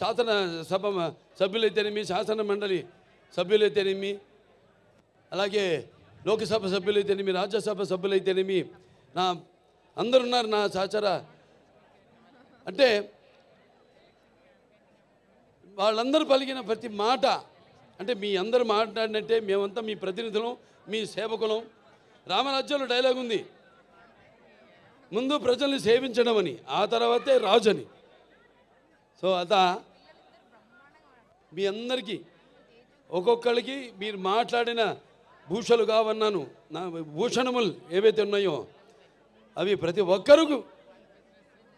శాసన సభ సభ్యులైతేనేమి, శాసన మండలి సభ్యులైతేనేమి, అలాగే లోక్సభ సభ్యులైతేనేమి, రాజ్యసభ సభ్యులైతేనేమి, నా అందరున్నారు నా సహచర. అంటే వాళ్ళందరూ పలికిన ప్రతి మాట, అంటే మీ అందరూ మాట్లాడినట్టే మేమంతా మీ ప్రతినిధులం, మీ సేవకులం. రామరాజ్యంలో డైలాగ్ ఉంది, ముందు ప్రజల్ని సేవించడం అని, ఆ తర్వాతే రాజు అని. సో మీ అందరికీ ఒక్కొక్కరికి మీరు మాట్లాడిన భూషలు కావన్నాను, నా భూషణములు ఏవైతే ఉన్నాయో అవి ప్రతి ఒక్కరు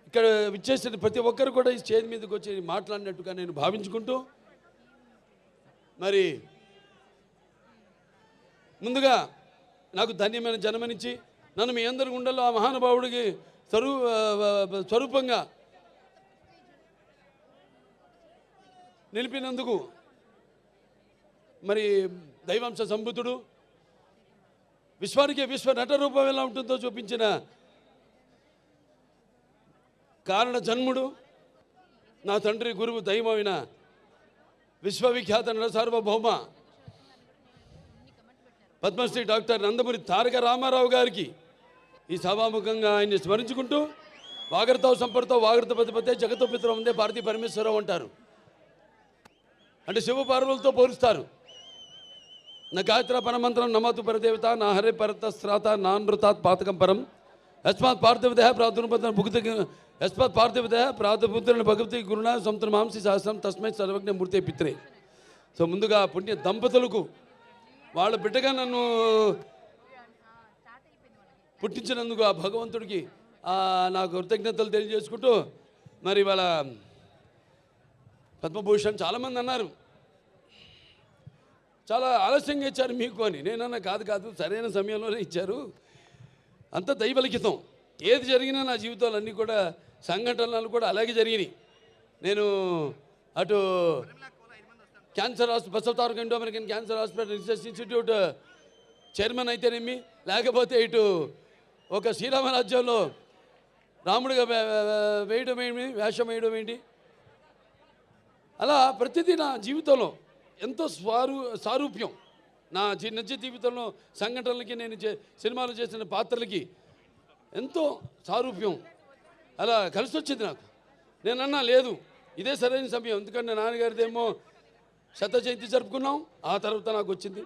ఇక్కడ విచ్చేసిన ప్రతి ఒక్కరు కూడా ఈ స్టేజ్ మీదకి వచ్చి మాట్లాడినట్టుగా నేను భావించుకుంటూ, మరి ముందుగా నాకు ధన్యమైన జన్మనిచ్చి నన్ను మీ అందరి గుండెల్లో ఆ మహానుభావుడికి స్వరూపంగా నిలిపినందుకు, మరి దైవాంశ సంభూతుడు, విశ్వానికి విశ్వ నట రూపం ఎలా ఉంటుందో చూపించిన కారణ జన్ముడు, నా తండ్రి గురువు దైవమైన విశ్వవిఖ్యాత నట సార్వభౌమ పద్మశ్రీ డాక్టర్ నందమూరి తారక రామారావు గారికి ఈ సభాముఖంగా ఆయన్ని స్మరించుకుంటూ, వాగర్తో సంపర్తో వాగర్త పతిపతే జగతో పితరం ఉందే భారతీ పరమేశ్వరం అంటారు. అంటే శివ పార్వతులతో పోలుస్తారు. నా గాయత్ర పరమంత్రం నమతు పరదేవత నా హరే పరత శ్రాత నానృతాత్ పాతకం పరం యస్మాత్ పార్థివదేహ ప్రాతుర్పద భుక్తి యస్మాత్ పార్థివదేహ ప్రాతుపుత్రుని భగవతి గురుణ సంతుల మాంసి సహస్రం తస్మై సర్వజ్ఞ మూర్తే పిత్రే. సో ముందుగా పుణ్య దంపతులకు వాళ్ళ బిడ్డగా నన్ను పుట్టించినందుకు ఆ భగవంతుడికి నాకు కృతజ్ఞతలు తెలియజేసుకుంటూ, మరి వాళ్ళ పద్మభూషణ్ చాలామంది అన్నారు చాలా ఆలస్యంగా ఇచ్చారు మీకు అని. నేనన్నా కాదు సరైన సమయంలోనే ఇచ్చారు, అంత దైవలిఖితం. ఏది జరిగినా నా జీవితాలు అన్నీ కూడా సంఘటనలు కూడా అలాగే జరిగినాయి. నేను అటు cancer hospital Basavataraka Indo American cancer hospital research institute chairman అయితేనేమి, లేకపోతే ఇటు ఒక శ్రీరామరాజ్యంలో రాముడిగా వేయడం ఏంటి, వేషం వేయడం ఏంటి, అలా ప్రతిదీ నా జీవితంలో ఎంతో సారూప్యం. నా నిజ జీవితంలో సంఘటనలకి, నేను సినిమాలు చేసిన పాత్రలకి ఎంతో సారూప్యం అలా కలిసి వచ్చింది నాకు. నేనన్నా లేదు ఇదే సరైన సమయం, ఎందుకంటే నాన్నగారిదేమో శత జయంతి జరుపుకున్నాం, ఆ తర్వాత నాకు వచ్చింది.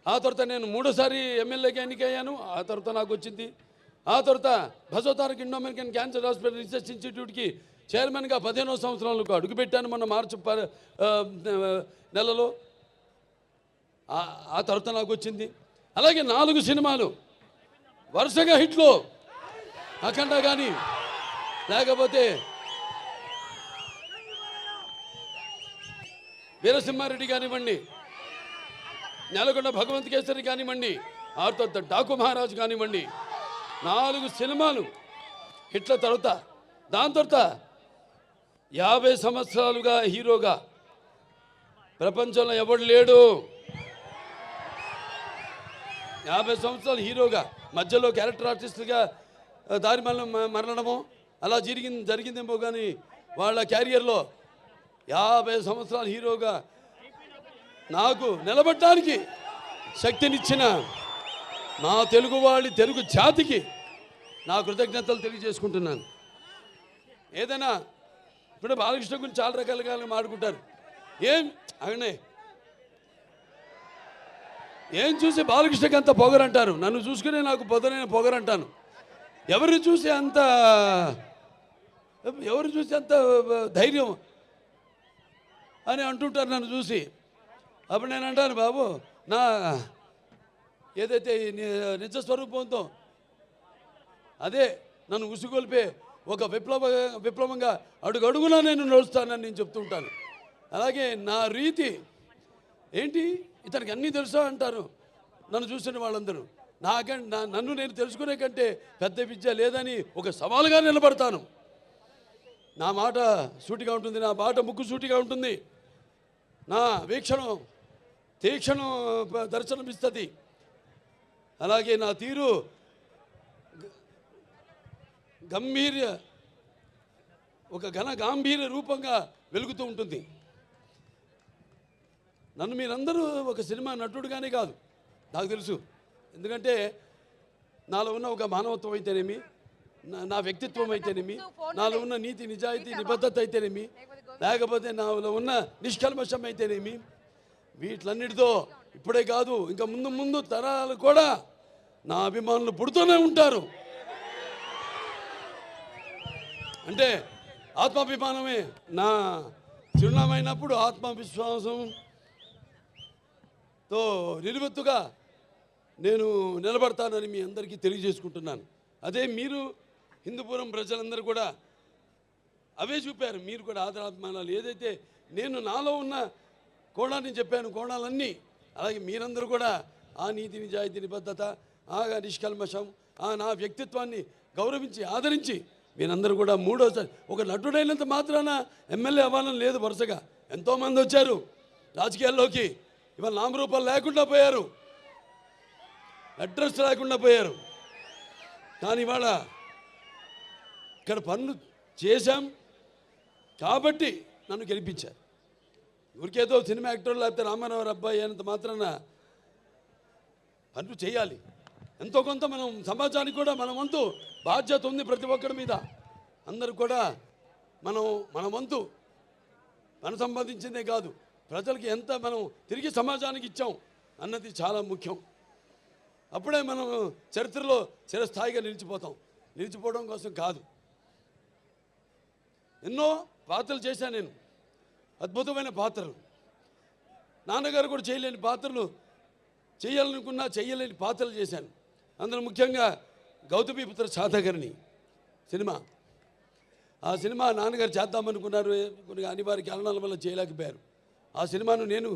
ఆ తర్వాత నేను 3సారి ఎమ్మెల్యేగా ఎన్నికయ్యాను, ఆ తర్వాత నాకు వచ్చింది. ఆ తర్వాత Basavataraka Indo American cancer hospital research ఇన్స్టిట్యూట్కి చైర్మన్గా 15వ సంవత్సరంలో అడుగుపెట్టాను మొన్న మార్చి నెలలో. ఆ తర్వాత నాకు వచ్చింది. అలాగే 4 సినిమాలు వరుసగా హిట్లో, అఖండ కానీ, లేకపోతే వీరసింహారెడ్డి కానివ్వండి, నెలకొండ భగవంత్ కేసరి కానివ్వండి, ఆ తర్వాత డాకు మహారాజు కానివ్వండి, 4 సినిమాలు హిట్ల తర్వాత, దాని తర్వాత 50 సంవత్సరాలుగా హీరోగా ప్రపంచంలో ఎవడు లేడు. 50 సంవత్సరాలు హీరోగా, మధ్యలో క్యారెక్టర్ ఆర్టిస్టుగా దారి మరణము అలా జరిగిందేమో కానీ వాళ్ళ క్యారియర్లో 50 సంవత్సరాలు హీరోగా నాకు నిలబడటానికి శక్తినిచ్చిన నా తెలుగు జాతికి నా కృతజ్ఞతలు తెలియజేసుకుంటున్నాను. ఏదైనా ఇప్పుడు బాలకృష్ణ గురించి చాలా రకాలుగా మాట్లాడుకుంటారు. ఏం చూసి బాలకృష్ణకి అంత పొగరంటారు, నన్ను చూసుకునే నాకు పొదనైన పొగరంటాను. ఎవరు చూసి అంత ధైర్యం అని అంటుంటారు నన్ను చూసి. అప్పుడు నేను అంటాను, బాబు నా ఏదైతే నిజస్వరూపంతో అదే నన్ను ఉసిగొల్పే ఒక విప్లవంగా అడుగడుగునా నేను నడుస్తానని నేను చెప్తూ ఉంటాను. అలాగే నా రీతి ఏంటి, ఇతనికి అన్నీ తెలుసా అంటారు నన్ను చూసిన వాళ్ళందరూ. నన్ను నేను తెలుసుకునే కంటే పెద్ద విద్య లేదని ఒక సవాలుగా నిలబడతాను. నా మాట సూటిగా ఉంటుంది, నా మాట ముక్కు సూటిగా ఉంటుంది, నా వీక్షణం తీక్షణం దర్శనమిస్తుంది. అలాగే నా తీరు ఒక ఘన గాంభీర్య రూపంగా వెలుగుతూ ఉంటుంది. నన్ను మీరందరూ ఒక సినిమా నటుడుగానే కాదు, నాకు తెలుసు. ఎందుకంటే నాలో ఉన్న ఒక మానవత్వం అయితేనేమి, నా వ్యక్తిత్వం అయితేనేమి, నాలో ఉన్న నీతి నిజాయితీ నిబద్ధత అయితేనేమి, లేకపోతే నాలో ఉన్న నిష్కల్మషం అయితేనేమి, వీటిలన్నిటితో ఇప్పుడే కాదు ఇంకా ముందు ముందు తరాలు కూడా నా అభిమానులు పుడుతూనే ఉంటారు. అంటే ఆత్మాభిమానమే నా చిరునామైనప్పుడు ఆత్మవిశ్వాసంతో నిలువెత్తుగా నేను నిలబడతానని మీ అందరికీ తెలియజేసుకుంటున్నాను. అదే మీరు హిందూపురం ప్రజలందరూ కూడా అవే చూపారు. మీరు కూడా ఆదరాభిమానాలు ఏదైతే నేను నాలో ఉన్న కోణాన్ని చెప్పాను, కోణాలన్నీ అలాగే మీరందరూ కూడా ఆ నీతి నిజాయితీ నిబద్ధత, ఆ నిష్కల్మషం, ఆ నా వ్యక్తిత్వాన్ని గౌరవించి ఆదరించి మీరందరూ కూడా మూడోసారి ఒక నటుడైనంత మాత్రాన ఎమ్మెల్యే అవ్వాలని లేదు. వరుసగా ఎంతోమంది వచ్చారు రాజకీయాల్లోకి, ఇవాళ నామరూపాలు లేకుండా పోయారు, అడ్రస్ లేకుండా పోయారు. కానీ ఇవాళ ఇక్కడ పనులు చేశాం కాబట్టి నన్ను గెలిపించారు. ఊరికేదో సినిమా యాక్టర్ లేకపోతే రామారావు అబ్బాయి అయినంత మాత్రాన పనులు చేయాలి. ఎంతో కొంత మనం సమాజానికి కూడా మన వంతు బాధ్యత ఉంది ప్రతి ఒక్కరి మీద. అందరూ కూడా మన వంతు మనం సంపాదించిందే కాదు, ప్రజలకి ఎంత మనం తిరిగి సమాజానికి ఇచ్చాం అన్నది చాలా ముఖ్యం. అప్పుడే మనం చరిత్రలో చిరస్థాయిగా నిలిచిపోవడం కోసం కాదు. ఎన్నో పాత్రలు చేశాను నేను, అద్భుతమైన పాత్రలు. నాన్నగారు కూడా చేయలేని పాత్రలు, చేయాలనుకున్నా చేయలేని పాత్రలు చేశాను. అందులో ముఖ్యంగా గౌతమిపుత్ర శాతకర్ణి సినిమా. ఆ సినిమా నాన్నగారు చేద్దామనుకున్నారు, కొన్ని అనివార్య కారణాల వల్ల చేయలేకపోయారు. ఆ సినిమాను నేను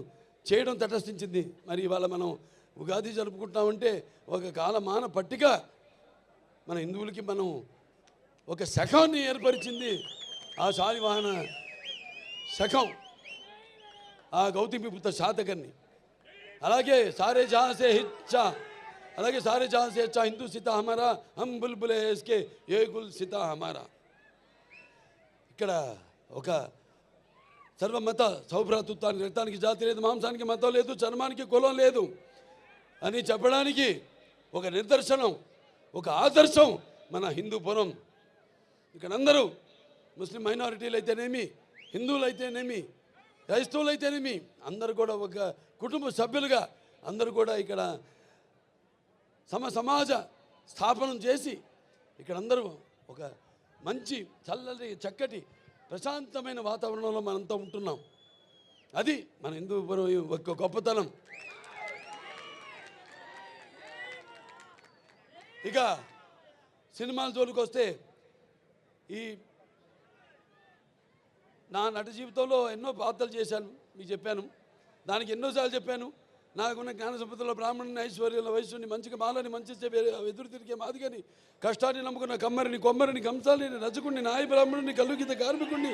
చేయడం తటస్థించింది. మరి ఇవాళ మనం ఉగాది జరుపుకుంటామంటే ఒక కాలమాన పట్టిక మన హిందువులకి మనం ఒక శకాన్ని ఏర్పరిచింది. ఆ శాలివాహన శకం ఆ గౌతమిపుత్ర శాతకర్ణి. అలాగే సారే జహాసే హిచ్చా, అలాగే సారే జహాసే హెచ్చా హిందూ సీతా హమారా, హమ్ బుల్బులే ఇస్కే ఏ గుల్ సీతా హమారా. ఇక్కడ ఒక సర్వమత సౌభ్రాతృత్వానికి, రక్తానికి జాతి లేదు, మాంసానికి మతం లేదు, చర్మానికి కులం లేదు అని చెప్పడానికి ఒక నిదర్శనం, ఒక ఆదర్శం మన హిందూపురం. ఇక్కడ అందరూ ముస్లిం మైనారిటీలు అయితేనేమి, హిందువులు అయితేనేమి, క్రైస్తవులు అయితేనేమి, అందరూ కూడా ఒక కుటుంబ సభ్యులుగా అందరూ కూడా ఇక్కడ సమాజ స్థాపనం చేసి ఇక్కడ అందరూ ఒక మంచి చల్లటి చక్కటి ప్రశాంతమైన వాతావరణంలో మనంతా ఉంటున్నాం. అది మన హిందూపురం ఒక గొప్పతనం. ఇక సినిమాల జోలికి వస్తే ఈ నా నట జీవితంలో ఎన్నో పాత్రలు చేశాను, మీకు చెప్పాను. దానికి ఎన్నోసార్లు చెప్పాను. నాకున్న జ్ఞాన సంపదలో బ్రాహ్మణుని, ఐశ్వర్యంలో వయస్సుని, మంచిగా మాలని, మంచి ఎదురు తిరిగే మాదిగని, కష్టాన్ని నమ్ముకున్న కమ్మరిని, కొమ్మరిని, కంసాలిని, రజకుడిని, నాయ బ్రాహ్మణుని, కల్లుగీత కార్మికుడిని,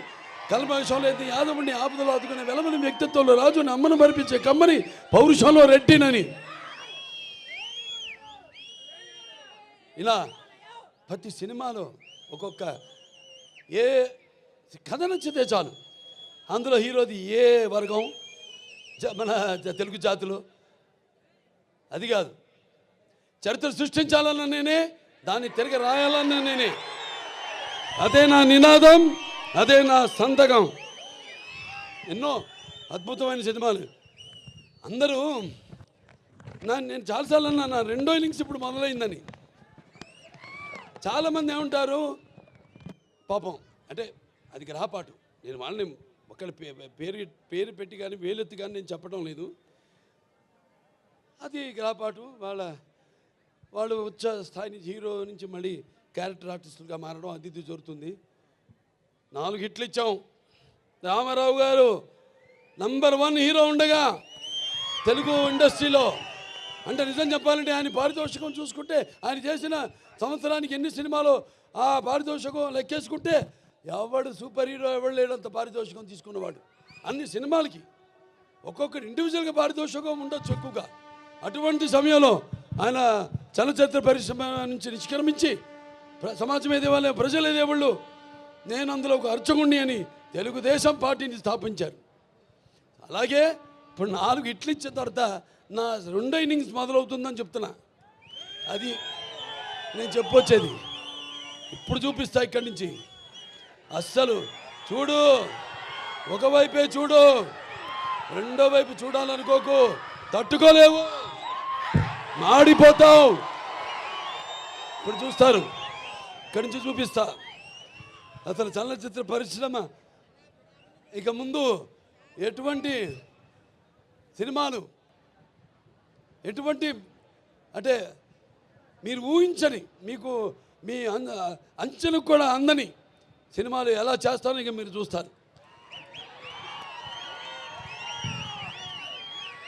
కల్మషంలో అయితే యాదవుడిని, ఆపదలో ఆదుకునే వెలమని, వ్యక్తిత్వంలో రాజుని, అమ్మను మరిపించే కమ్మని, పౌరుషంలో రెడ్డినని, ఇలా ప్రతి సినిమాలో ఒక్కొక్క ఏ కథ నచ్చితే చాలు అందులో హీరోది ఏ వర్గం మన తెలుగు జాతిలో అది కాదు. చరిత్ర సృష్టించాలన్న నేనే, దాన్ని తిరిగి రాయాలన్న నేనే. అదే నా నినాదం, అదే నా సంతకం. ఎన్నో అద్భుతమైన సినిమాలు. అందరూ నేను చాలాసార్లు అన్నా నా రెండో ఇన్నింగ్స్ ఇప్పుడు మొదలైందని. చాలామంది ఏమంటారు, పాపం అంటే అది గ్రహపాటు. నేను వాళ్ళని ఒకళ్ళ పేరు పెట్టి కానీ వేలెత్తి కానీ నేను చెప్పడం లేదు. అది గ్రహపాటు. వాళ్ళు ఉచ్చ స్థాయి నుంచి హీరో నుంచి మళ్ళీ క్యారెక్టర్ ఆర్టిస్టులుగా మారడం అది జరుగుతుంది. 4 హిట్లు ఇచ్చాం. రామారావు గారు నంబర్ 1 హీరో ఉండగా తెలుగు ఇండస్ట్రీలో, అంటే నిజం చెప్పాలంటే ఆయన పారితోషికం చూసుకుంటే ఆయన చేసిన సంవత్సరానికి ఎన్ని సినిమాలో ఆ పారితోషికం లెక్కేసుకుంటే ఎవడు సూపర్ హీరో ఎవడు లేడంత పారితోషికం తీసుకున్నవాడు. అన్ని సినిమాలకి ఒక్కొక్కటి ఇండివిజువల్గా పారితోషికం ఉండొచ్చు ఎక్కువగా. అటువంటి సమయంలో ఆయన చలనచిత్ర పరిశ్రమ నుంచి నిష్క్రమించి సమాజం ఏదేవాళ్ళు, ప్రజలు ఏదేవాళ్ళు, నేను అందులో ఒక అర్చకుణ్ణి అని తెలుగుదేశం పార్టీని స్థాపించారు. అలాగే ఇప్పుడు 4 ఇట్లు ఇచ్చిన తర్వాత నా 2వ ఇన్నింగ్స్ మొదలవుతుందని చెప్తున్నా. అది నేను చెప్పొచ్చేది. ఇప్పుడు చూపిస్తా ఇక్కడి నుంచి. అస్సలు చూడు, ఒకవైపే చూడు, రెండో వైపు చూడాలనుకోకు, తట్టుకోలేవు, మాడిపోతావు. ఇప్పుడు చూస్తారు, ఇక్కడి నుంచి చూపిస్తా. అసలు చలనచిత్ర పరిశ్రమ ఇక ముందు ఎటువంటి సినిమాలు, ఎటువంటి అంటే మీరు ఊహించని, మీకు మీ అంచెలకు కూడా అందని సినిమాలు ఎలా చేస్తారో ఇక మీరు చూస్తారు.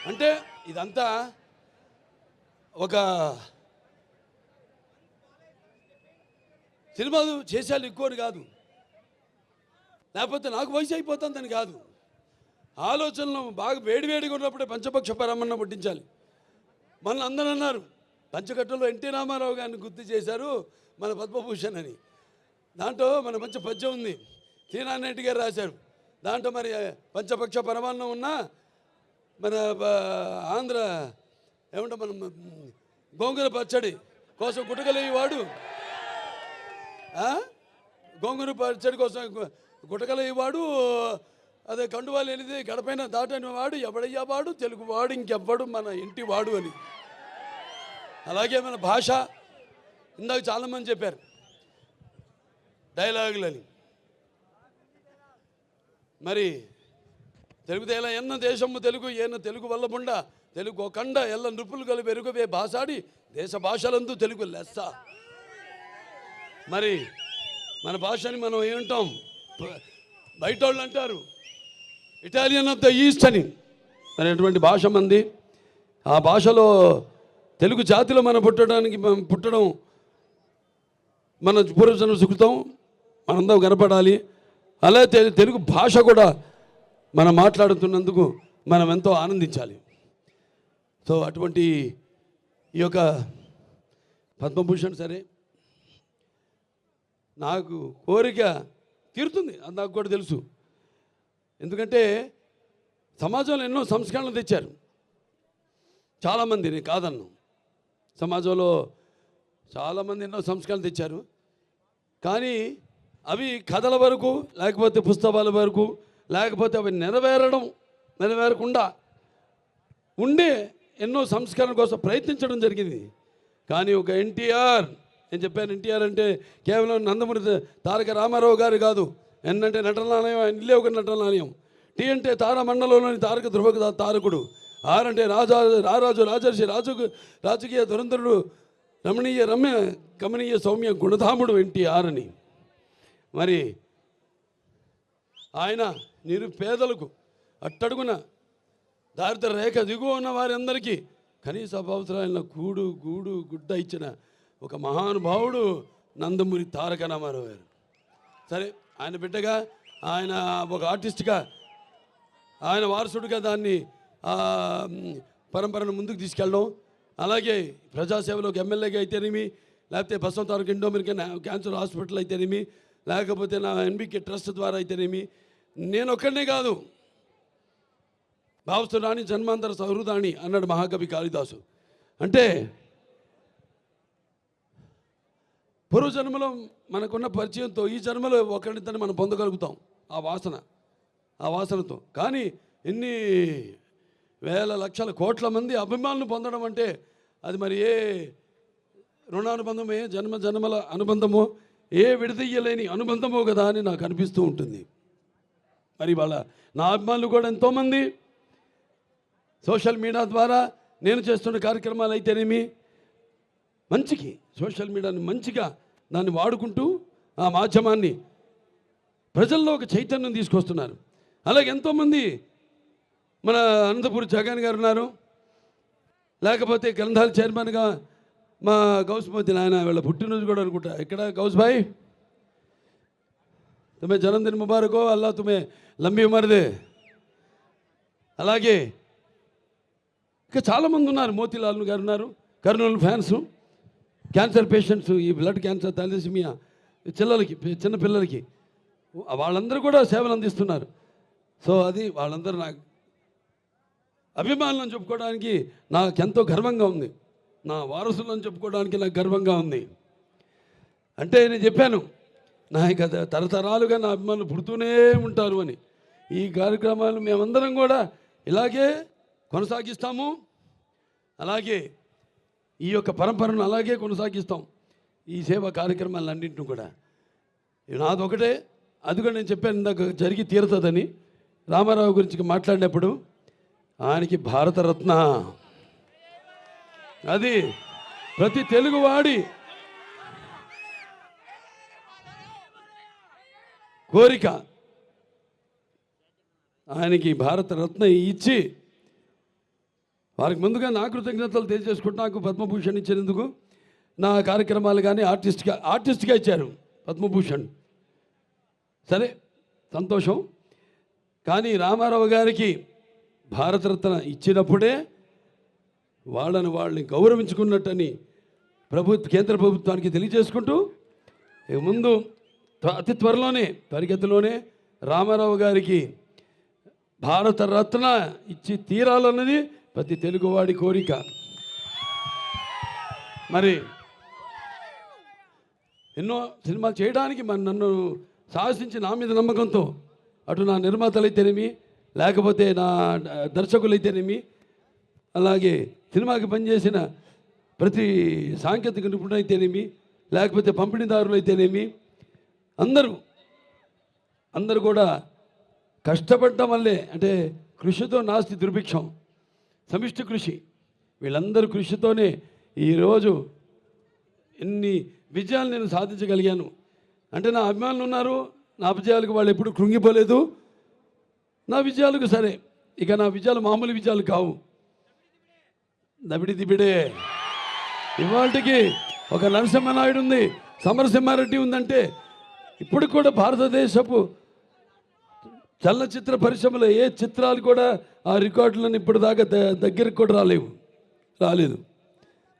అంటే ఇదంతా ఒక సినిమాలు చేసేయాలి ఎక్కువని కాదు, లేకపోతే నాకు వయసు అయిపోతుందని కాదు. ఆలోచనలు బాగా వేడివేడిగా ఉన్నప్పుడే పంచపక్ష పరమన్న పుట్టించాలి. మన అందరూ అన్నారు పంచకట్టులో ఎన్టీ రామారావు గారిని గుర్తు చేశారు మన పద్మభూషణ్ అని. దాంట్లో మన మంచి పద్యం ఉంది, తీనారెడ్డి గారు రాశారు. దాంట్లో మరి పంచపక్ష పరమాన్నం ఉన్నా మన ఆంధ్ర ఏమంటే మనం గోంగూర పచ్చడి కోసం గుటకలేవాడు, గోంగూర పచ్చడి కోసం గుటకలేవాడు, అదే కండువాలు అనేది గడపైన దాటని వాడు ఎవడయ్యా వాడు, తెలుగు వాడు ఇంకెవ్వడు మన ఇంటి వాడు అని. అలాగే మన భాష, ఇందాక చాలామంది చెప్పారు డైలాగులని. మరి తెలుగుదేలా ఎన్న దేశము తెలుగు ఏన తెలుగు వల్లబుండ తెలుగు ఒకండ ఎల్ల నృపులు కలిపి ఎరుగవే భాషాడి దేశ భాషలందు తెలుగు లెస్స. మరి మన భాషని మనం ఏమంటాం, బయట వాళ్ళు అంటారు ఇటాలియన్ ఆఫ్ ద ఈస్ట్ అని. మరి అటువంటి భాష మంది. ఆ భాషలో తెలుగు జాతిలో మనం పుట్టడం మన పూర్వజన్మ సుకృతం, మనందరం కనపడాలి. అలాగే తెలుగు భాష కూడా మనం మాట్లాడుతున్నందుకు మనం ఎంతో ఆనందించాలి. సో అటువంటి ఈ యొక్క పద్మభూషణ్ సరే నాకు కోరిక తీరుతుంది, అది నాకు కూడా తెలుసు. ఎందుకంటే సమాజంలో ఎన్నో సంస్కరణలు తెచ్చారు చాలామంది, నేను కాదన్ను. సమాజంలో చాలామంది ఎన్నో సంస్కరణలు తెచ్చారు, కానీ అవి కథల వరకు, లేకపోతే పుస్తకాల వరకు, లేకపోతే అవి నెరవేరకుండా ఉండే ఎన్నో సంస్కరణ కోసం ప్రయత్నించడం జరిగింది. కానీ ఒక ఎన్టీఆర్, నేను చెప్పాను ఎన్టీఆర్ అంటే కేవలం నందమూరి తారక రామారావు గారు కాదు. ఎన్ అంటే నటనాలయం, ఆయన ఇల్లే ఒక నటనాలయం. టీ అంటే తారమండలంలోని తారక ధ్రువ తారకుడు. ఆర్ అంటే రారాజు రాజర్షి రాజకీయ దురంధరుడు, రమణీయ గమనీయ సౌమ్య గుణధాముడు ఎన్టీఆర్ అని. మరి ఆయన నిరుపేదలకు, అట్టడుగున దారిద్ర రేఖ దిగువ ఉన్న వారందరికీ కనీస అవసరాలైన కూడు గూడు గుడ్డ ఇచ్చిన ఒక మహానుభావుడు నందమూరి తారక రామారావు గారు. సరే, ఆయన బిడ్డగా, ఆయన ఒక ఆర్టిస్ట్గా, ఆయన వారసుడిగా దాన్ని పరంపరను ముందుకు తీసుకెళ్ళడం, అలాగే ప్రజాసేవలోకి ఎమ్మెల్యేగా అయితేనేమి, లేకపోతే బసవంతారక ఇండో అమెరికన్ క్యాన్సర్ హాస్పిటల్ అయితేనేమి, లేకపోతే నా ఎన్బికే ట్రస్ట్ ద్వారా అయితేనేమి, నేను ఒక్కడనే కాదు, భావస్తురాణి జన్మాంతర సహృదాణి అన్నాడు మహాకవి కాళిదాసు. అంటే పూర్వజన్మలో మనకున్న పరిచయంతో ఈ జన్మలో ఒకరిద్దరిని మనం పొందగలుగుతాం ఆ వాసనతో. కానీ ఎన్ని వేల లక్షల కోట్ల మంది అభిమానులు పొందడం అంటే అది మరి ఏ రుణానుబంధమో, ఏ జన్మల అనుబంధమో, ఏ విడదీయలేని అనుబంధమో కదా అని నాకు అనిపిస్తూ ఉంటుంది. మరి వాళ్ళ నా అభిమానులు కూడా ఎంతోమంది సోషల్ మీడియా ద్వారా నేను చేస్తున్న కార్యక్రమాలు అయితేనేమి, మంచికి సోషల్ మీడియాని మంచిగా దాన్ని వాడుకుంటూ ఆ మాధ్యమాన్ని ప్రజల్లో ఒక చైతన్యం తీసుకొస్తున్నారు. అలాగే ఎంతోమంది మన అనంతపూర్ జగన్ గారు ఉన్నారు, లేకపోతే గ్రంథాల చైర్మన్గా మా గౌస్మతి నాయన వీళ్ళ పుట్టినరోజు కూడా అనుకుంటా. ఇక్కడ గౌస్ భాయ్ తుమ్మే జన్మదిన ముబారకో, అల్లా తుమ్మే లంబీ ఉమర్దే. అలాగే ఇంకా చాలామంది ఉన్నారు, మోతీలాల్ గారు ఉన్నారు, కర్నూలు ఫ్యాన్స్, క్యాన్సర్ పేషెంట్స్, ఈ బ్లడ్ క్యాన్సర్, థాలసీమియా చిన్నపిల్లలకి వాళ్ళందరూ కూడా సేవలు అందిస్తున్నారు. సో అది వాళ్ళందరూ నాకు అభిమానులను చెప్పుకోవడానికి నాకు ఎంతో గర్వంగా ఉంది. నా వారసులను చెప్పుకోవడానికి నాకు గర్వంగా ఉంది. అంటే నేను చెప్పాను, నా ఇక తరతరాలుగా నా అభిమానులు పుడుతూనే ఉంటారు అని. ఈ కార్యక్రమాలు మేమందరం కూడా ఇలాగే కొనసాగిస్తాము. అలాగే ఈ యొక్క పరంపరను అలాగే కొనసాగిస్తాం. ఈ సేవా కార్యక్రమాలన్నింటినీ కూడా నాదొకటే, అది కూడా నేను చెప్పాను ఇందాక జరిగి తీరుతుందని. రామారావు గురించి మాట్లాడినప్పుడు ఆయనకి భారతరత్న, అది ప్రతి తెలుగువాడి కోరిక. ఆయనకి భారతరత్న ఇచ్చి వారికి ముందుగా నా కృతజ్ఞతలు తెలియజేసుకుంటూ నాకు పద్మభూషణ్ ఇచ్చినందుకు, నా కార్యక్రమాలు కానీ ఆర్టిస్ట్గా ఇచ్చారు పద్మభూషణ్. సరే సంతోషం. కానీ రామారావు గారికి భారతరత్న ఇచ్చినప్పుడే వాళ్ళని గౌరవించుకున్నట్టని కేంద్ర ప్రభుత్వానికి తెలియజేసుకుంటూ, ముందు అతి త్వరితగతిలోనే రామారావు గారికి భారతరత్న ఇచ్చి తీరాలన్నది ప్రతి తెలుగువాడి కోరిక. మరి ఎన్నో సినిమాలు చేయడానికి నన్ను సాహసించి నా మీద నమ్మకంతో అటు నా నిర్మాతలైతేనేమి, లేకపోతే నా దర్శకులైతేనేమి, అలాగే సినిమాకి పనిచేసిన ప్రతి సాంకేతిక నిపుణులైతేనేమి, లేకపోతే పంపిణీదారులు అయితేనేమి, అందరూ కూడా కష్టపడటం వల్లే, అంటే కృషితో నాస్తి దుర్భిక్షం, సమిష్టి కృషి, వీళ్ళందరూ కృషితోనే ఈరోజు ఎన్ని విజయాలు నేను సాధించగలిగాను. అంటే నా అభిమానులు ఉన్నారు, నా విజయాలకు వాళ్ళు ఎప్పుడు కృంగిపోలేదు. నా విజయాలకు సరే, ఇక నా విజయాలు మామూలు విజయాలు కావు, దబిడి దిబిడే. ఇవాళకి ఒక నరసింహనాయుడు ఉంది, సమరసింహారెడ్డి ఉందంటే ఇప్పుడు కూడా భారతదేశపు చలనచిత్ర పరిశ్రమలో ఏ చిత్రాలు కూడా ఆ రికార్డులను ఇప్పటిదాకా దగ్గరికి కూడా రాలేదు.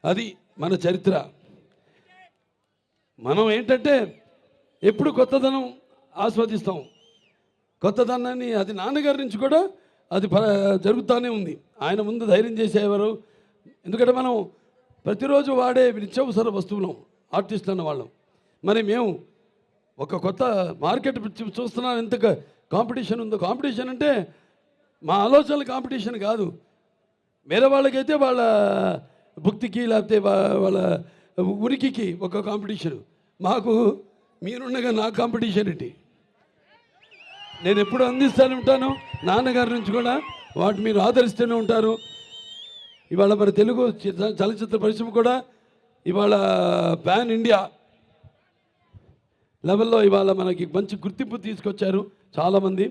అది మన చరిత్ర. మనం ఏంటంటే ఎప్పుడు కొత్తదనం ఆస్వాదిస్తాం. కొత్తదనాన్ని అది నాన్నగారి నుంచి కూడా అది జరుగుతూనే ఉంది. ఆయన ముందు ధైర్యం చేసేవారు. ఎందుకంటే మనం ప్రతిరోజు వాడే నిత్యావసర వస్తువులం ఆర్టిస్ట్ అన్న వాళ్ళం. మరి మేము ఒక కొత్త మార్కెట్ చూస్తున్నాం, ఎంత కాంపిటీషన్ ఉందో. కాంపిటీషన్ అంటే మా ఆలోచనల కాంపిటీషన్ కాదు. వేరే వాళ్ళకైతే వాళ్ళ భక్తికి లేకపోతే వాళ్ళ ఉనికికి ఒక కాంపిటీషన్. మాకు మీరుండగా నా కాంపిటీషన్ ఏంటి? నేను ఎప్పుడు అందిస్తూనే ఉంటాను, నాన్నగారి నుంచి కూడా వాటి మీరు ఆదరిస్తూనే ఉంటారు. ఇవాళ మరి తెలుగు చలనచిత్ర పరిశ్రమ కూడా ఇవాళ పాన్ ఇండియా లెవెల్లో ఇవాళ మనకి మంచి గుర్తింపు తీసుకొచ్చారు చాలామంది.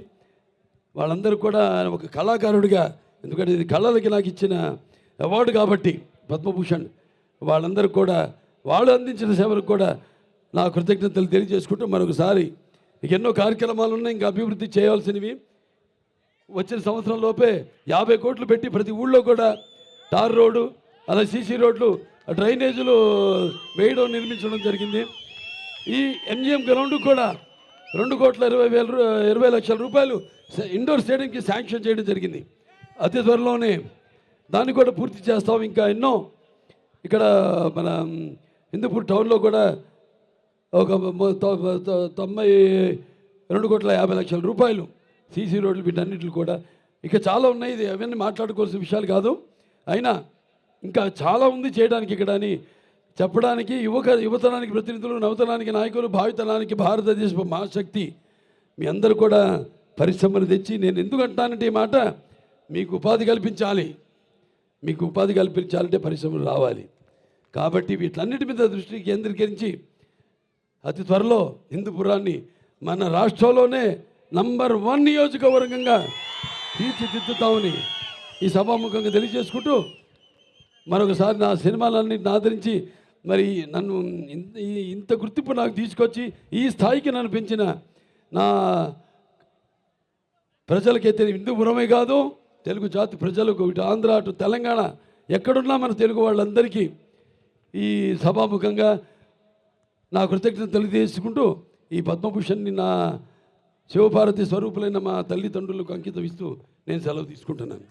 వాళ్ళందరూ కూడా ఒక కళాకారుడిగా, ఎందుకంటే ఇది కళలకి నాకు ఇచ్చిన అవార్డు కాబట్టి పద్మభూషణ్, వాళ్ళందరూ కూడా వాళ్ళు అందించిన సేవలకు కూడా నా కృతజ్ఞతలు తెలియజేసుకుంటూ మరొకసారి ఎన్నో కార్యక్రమాలు ఉన్నాయి ఇంకా అభివృద్ధి చేయాల్సినవి. వచ్చిన సంవత్సరం లోపే 50 కోట్లు పెట్టి ప్రతి ఊళ్ళో కూడా టార్ రోడ్డు, అలా సీసీ రోడ్లు, డ్రైనేజీలు వేయడం, నిర్మించడం జరిగింది. ఈ ఎంజిఎం గ్రౌండ్ కూడా 2,20,00,000 రూపాయలు ఇండోర్ స్టేడియంకి శాంక్షన్ చేయడం జరిగింది. అతి త్వరలోనే దాన్ని కూడా పూర్తి చేస్తాం. ఇంకా ఎన్నో ఇక్కడ మన హిందూపూర్ టౌన్లో కూడా ఒక 92,50,00,000 రూపాయలు సీసీ రోడ్లు, వీటన్నిటిని కూడా ఇక చాలా ఉన్నాయి. ఇది అవన్నీ మాట్లాడుకోవాల్సిన విషయాలు కాదు. అయినా ఇంకా చాలా ఉంది చేయడానికి ఇక్కడ అని చెప్పడానికి యువతరానికి ప్రతినిధులు, నవతరానికి నాయకులు, భావితరానికి భారతదేశపు మహాశక్తి మీ అందరూ కూడా పరిశ్రమలు తెచ్చి, నేను ఎందుకు అంటానంటే ఈ మాట, మీకు ఉపాధి కల్పించాలి. మీకు ఉపాధి కల్పించాలంటే పరిశ్రమలు రావాలి. కాబట్టి వీటన్నిటి మీద దృష్టి కేంద్రీకరించి అతి త్వరలో హిందూపురాన్ని మన రాష్ట్రంలోనే నంబర్ 1 నియోజకవర్గంగా తీర్చిదిద్దుతామని ఈ సభాముఖంగా తెలియజేసుకుంటూ, మరొకసారి నా సినిమాలన్నింటిని ఆదరించి మరి నన్ను ఇంత గుర్తింపు నాకు తీసుకొచ్చి ఈ స్థాయికి నన్ను పెంచిన నా ప్రజలకైతే హిందూపురమే కాదు, తెలుగు జాతి ప్రజలకు, ఇటు ఆంధ్ర అటు తెలంగాణ ఎక్కడున్నా మన తెలుగు వాళ్ళందరికీ ఈ సభాముఖంగా నా కృతజ్ఞత తెలియజేసుకుంటూ, ఈ పద్మభూషణ్ని నా శివపార్వతి స్వరూపులైన మా తల్లిదండ్రులకు అంకితం ఇస్తూ నేను సెలవు తీసుకుంటున్నాను.